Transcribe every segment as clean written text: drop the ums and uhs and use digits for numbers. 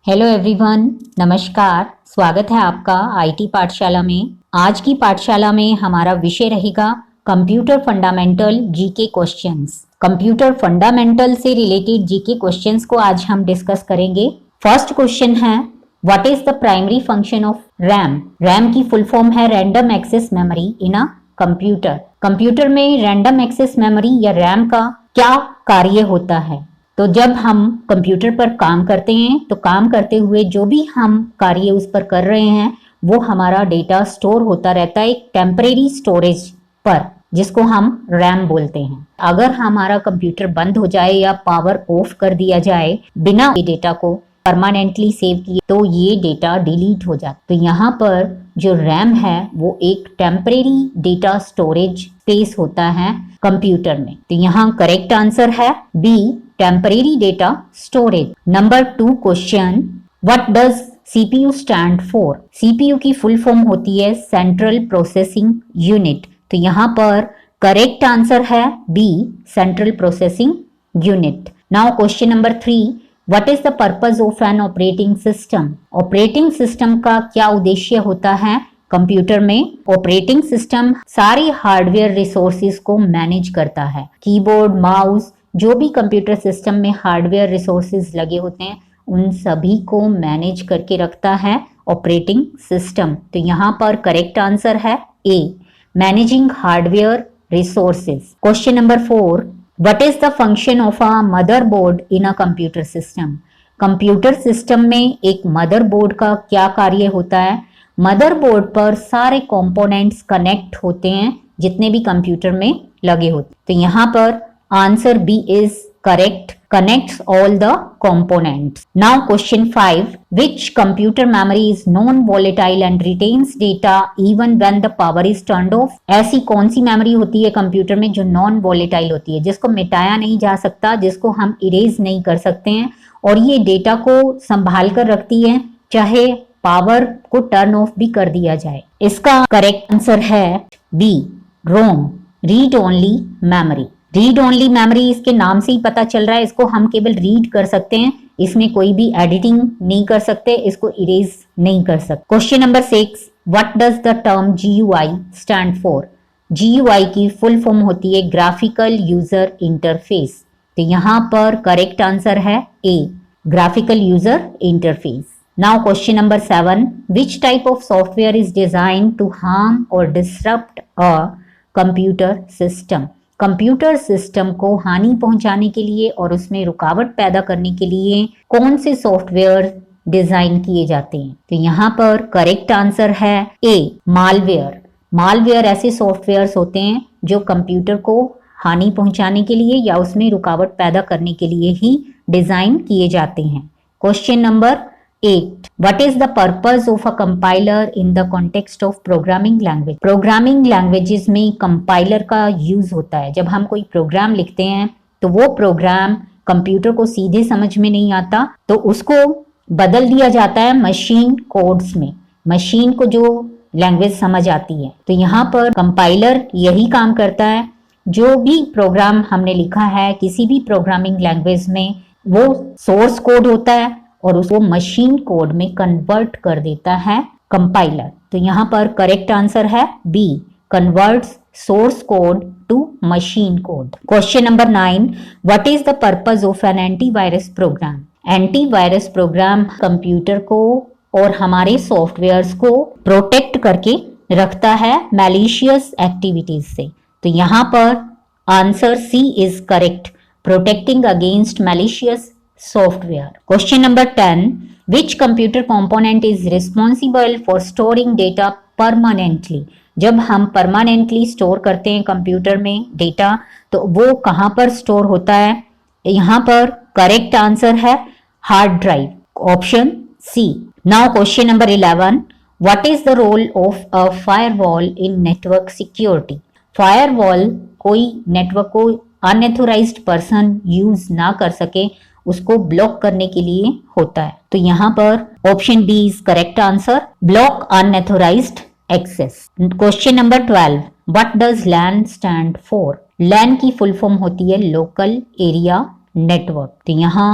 Hello everyone, नमस्कार। स्वागत है आपका आईटी पाठशाला में। आज की पाठशाला में हमारा विषय रहेगा computer fundamental GK questions. Computer fundamental से रिलेटेड जीके क्वेश्चंस को आज हम डिस्कस करेंगे। फर्स्ट क्वेश्चन है, what is the primary function of RAM? RAM की फुल फॉर्म है random access memory in a computer. Computer में रैंडम एक्सेस मेमोरी या रैम का क्या कार्य होता है? तो जब हम कंप्यूटर पर काम करते हैं तो काम करते हुए जो भी हम कार्य उस पर कर रहे हैं वो हमारा डेटा स्टोर होता रहता है एक टेम्परेरी स्टोरेज पर, जिसको हम रैम बोलते हैं। अगर हमारा कंप्यूटर बंद हो जाए या पावर ऑफ कर दिया जाए बिना डेटा को परमानेंटली सेव किए तो ये डेटा डिलीट हो जाता। तो यहाँ पर जो रैम है वो एक टेम्परेरी डेटा स्टोरेज स्पेस होता है कंप्यूटर में। तो यहाँ करेक्ट आंसर है B, temporary data storage. Number 2 question, what does CPU stand for? CPU की फुल फॉर्म होती है सेंट्रल प्रोसेसिंग यूनिट। तो यहाँ पर करेक्ट आंसर है B, central processing unit. Now question number 3, what is the purpose of an operating system? Operating system का क्या उद्देश्य होता है कंप्यूटर में? ऑपरेटिंग सिस्टम सारी हार्डवेयर रिसोर्सेज को मैनेज करता है। कीबोर्ड, माउस, जो भी कंप्यूटर सिस्टम में हार्डवेयर रिसोर्सेज लगे होते हैं उन सभी को मैनेज करके रखता है ऑपरेटिंग सिस्टम। तो यहाँ पर करेक्ट आंसर है A, managing hardware resources. Question number 4, what is the function of a motherboard in a computer system? Computer system में एक मदरबोर्ड का क्या कार्य होता है? मदरबोर्ड पर सारे कंपोनेंट्स कनेक्ट होते हैं जितने भी कंप्यूटर में लगे होते हैं। तो यहाँ पर answer B is correct, connects all the components. Now question 5, which computer memory is non-volatile and retains data even when the power is turned off? ऐसी कौन सी मेमोरी होती है कंप्यूटर में जो नॉन वोलेटाइल होती है, जिसको मिटाया नहीं जा सकता, जिसको हम इरेज नहीं कर सकते हैं और ये डेटा को संभाल कर रखती है चाहे पावर को टर्न ऑफ भी कर दिया जाए? इसका करेक्ट आंसर है B, ROM, read only memory. Read only memory इसके नाम से ही पता चल रहा है, इसको हम केवल रीड कर सकते हैं, इसमें कोई भी एडिटिंग नहीं कर सकते, इसको इरेज नहीं कर सकते। Question number 6, what does the term GUI stand for? GUI की फुल फॉर्म होती है ग्राफिकल यूजर इंटरफेस। तो यहाँ पर करेक्ट आंसर है A, graphical user interface. Now question number 7, which type of software is design to harm और disrupt a computer system? Computer system को हानि पहुंचाने के लिए और उसमें रुकावट पैदा करने के लिए कौन से सॉफ्टवेयर डिजाइन किए जाते हैं? तो यहाँ पर करेक्ट आंसर है ए, मालवेयर। मालवेयर ऐसे सॉफ्टवेयर्स होते हैं जो कंप्यूटर को हानि पहुंचाने के लिए या उसमें रुकावट पैदा करने के लिए ही डिजाइन किए जाते हैं। Question number 8, what is the purpose of a compiler in the context of programming language? Programming languages में कंपाइलर का यूज होता है। जब हम कोई प्रोग्राम लिखते हैं तो वो प्रोग्राम कंप्यूटर को सीधे समझ में नहीं आता तो उसको बदल दिया जाता है मशीन कोड्स में, मशीन को जो लैंग्वेज समझ आती है। तो यहाँ पर कंपाइलर यही काम करता है, जो भी प्रोग्राम हमने लिखा है किसी भी प्रोग्रामिंग लैंग्वेज में वो सोर्स कोड होता है और उसको मशीन कोड में कन्वर्ट कर देता है कंपाइलर। तो यहाँ पर करेक्ट आंसर है B, converts source code to machine code. Question number 9, what is the purpose of an antivirus program? Antivirus program computer को और हमारे सॉफ्टवेयर्स को प्रोटेक्ट करके रखता है मैलिशियस एक्टिविटीज से। तो यहाँ पर answer C is correct, protecting against malicious software. Question number 10, which computer component is responsible for storing data permanently? जब हम permanently स्टोर करते हैं कंप्यूटर में डेटा तो वो कहाँ पर स्टोर होता है? यहाँ पर करेक्ट आंसर है hard drive, option C. Now question number 11, what is the role of a firewall in network security? Firewall कोई नेटवर्क को अनऑथराइज्ड पर्सन यूज ना कर सके उसको ब्लॉक करने के लिए होता है। तो यहाँ पर option B is correct answer, block unauthorised access. Question number 12, what does LAN stand for? LAN की फुल फॉर्म होती है लोकल एरिया नेटवर्क। तो यहाँ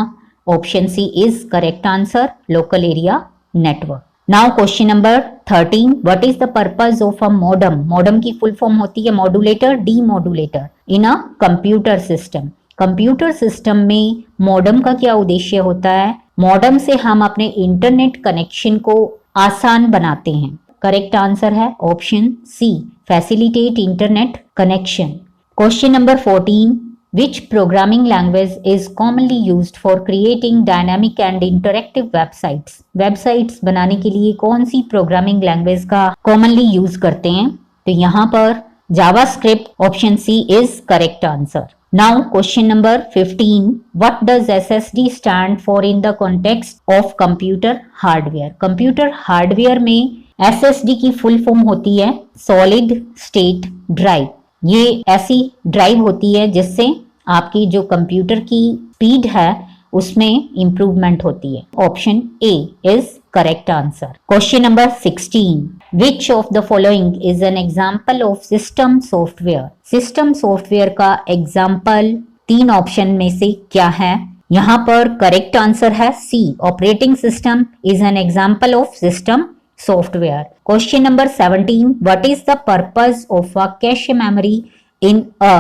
Option C is correct answer, local area network. Now question number 13. What is the purpose of a modem? Modem की full form होती है modulator, demodulator in a computer system. Computer system में modem का क्या उद्देश्य होता है? मॉडेम से हम अपने इंटरनेट कनेक्शन को आसान बनाते हैं। करेक्ट आंसर है option C, facilitate internet connection. Question number 14. Which programming language is commonly used for creating dynamic and interactive websites? Websites बनाने के लिए कौन सी प्रोग्रामिंग लैंग्वेज का कॉमनली यूज करते हैं? तो यहाँ पर JavaScript, option C is correct answer. Now question number 15. What does SSD stand for in the context of computer hardware? Computer hardware में SSD की फुल फॉर्म होती है सॉलिड स्टेट ड्राइव। ये ऐसी ड्राइव होती है जिससे आपकी जो कंप्यूटर की स्पीड है उसमें इंप्रूवमेंट होती है। Option A is correct answer. Question number 16. Which of the following is an example of system software? System software का एग्जाम्पल 3 ऑप्शन में से क्या है? यहाँ पर करेक्ट आंसर है C, operating system is an example of system software. Question number 17. What is the purpose of a cache memory in a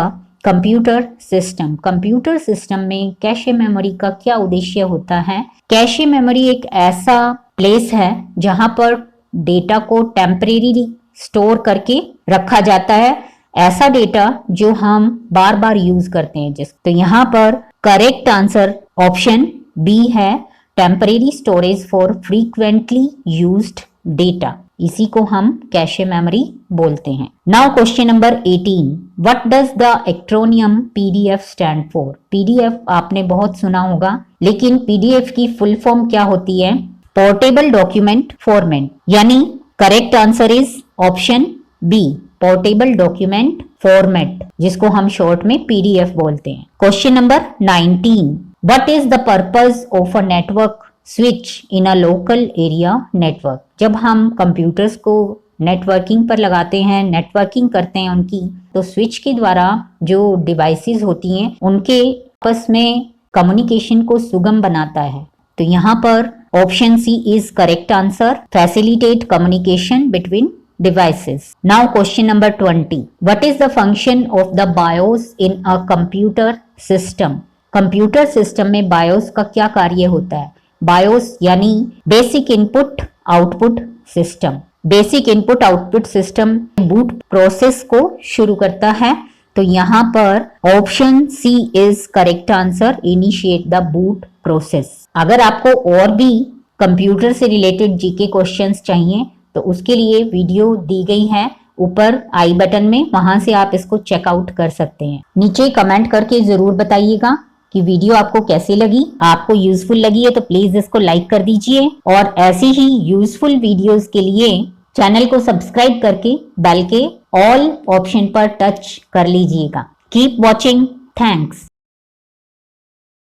computer system? Computer system में cache memory का क्या उद्देश्य होता है? कैशे मेमोरी एक ऐसा place है जहां पर डेटा को टेम्परेरी स्टोर करके रखा जाता है, ऐसा डेटा जो हम बार बार यूज करते हैं तो यहाँ पर करेक्ट आंसर ऑप्शन बी है, temporary storage for frequently used data. इसी को हम कैशे मेमोरी बोलते हैं। Now question number 18. What does the acromion PDF stand for? PDF आपने बहुत सुना होगा, लेकिन पीडीएफ की फुल फॉर्म क्या होती है? पोर्टेबल डॉक्यूमेंट फॉर्मेट, यानी correct answer is option B, portable document format, जिसको हम शॉर्ट में पीडीएफ बोलते हैं। Question number 19. What is the purpose of a network switch in a local area network? जब हम कंप्यूटर्स को नेटवर्किंग पर लगाते हैं, नेटवर्किंग करते हैं उनकी, तो स्विच के द्वारा जो डिवाइसेस होती हैं उनके आपस में कम्युनिकेशन को सुगम बनाता है। तो यहाँ पर option C is correct answer, facilitate communication between devices. Now question number 20. What is the function of the BIOS in a computer system? Computer system में बायोस का क्या कार्य होता है? बायोस यानी basic input output system. Basic input output system boot process को शुरू करता है। तो यहाँ पर option C is correct answer, initiate the boot process. अगर आपको और भी कंप्यूटर से रिलेटेड जीके क्वेश्चंस चाहिए तो उसके लिए वीडियो दी गई है ऊपर आई बटन में, वहां से आप इसको चेकआउट कर सकते हैं। नीचे कमेंट करके जरूर बताइएगा कि वीडियो आपको कैसी लगी। आपको यूजफुल लगी है तो प्लीज इसको लाइक कर दीजिए, और ऐसे ही यूजफुल वीडियोस के लिए चैनल को सब्सक्राइब करके बेल के ऑल ऑप्शन पर टच कर लीजिएगा। Keep watching, thanks.